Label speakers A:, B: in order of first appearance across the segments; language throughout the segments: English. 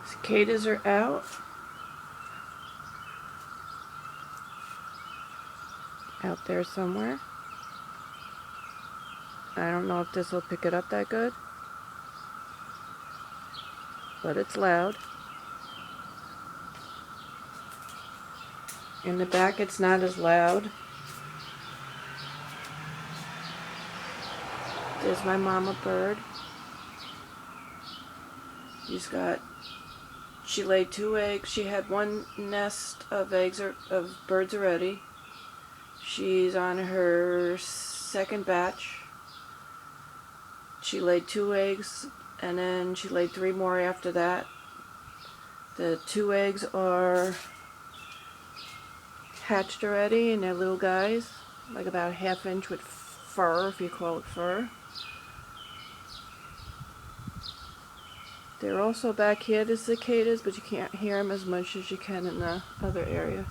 A: Cicadas are out. Out there somewhere. I don't know if this will pick it up that good, but it's loud. In the back it's not as loud. There's my mama bird. She laid 2 eggs. She had 1 nest of eggs of birds already. She's on her 2nd batch. She laid 2 eggs and then she laid 3 more after that. The 2 eggs are hatched already and they're little guys, like about 1/2 inch with fur, if you call it fur. They're also back here, the cicadas, but you can't hear them as much as you can in the other area.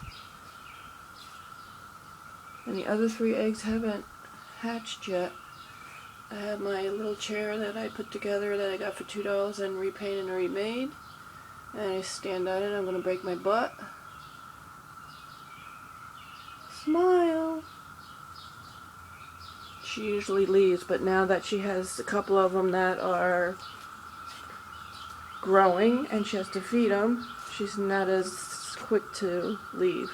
A: And the other 3 eggs haven't hatched yet. I have my little chair that I put together that I got for $2 and repainted and remade. And I stand on it. I'm going to break my butt. Smile! She usually leaves, but now that she has a couple of them that are growing and she has to feed them, she's not as quick to leave.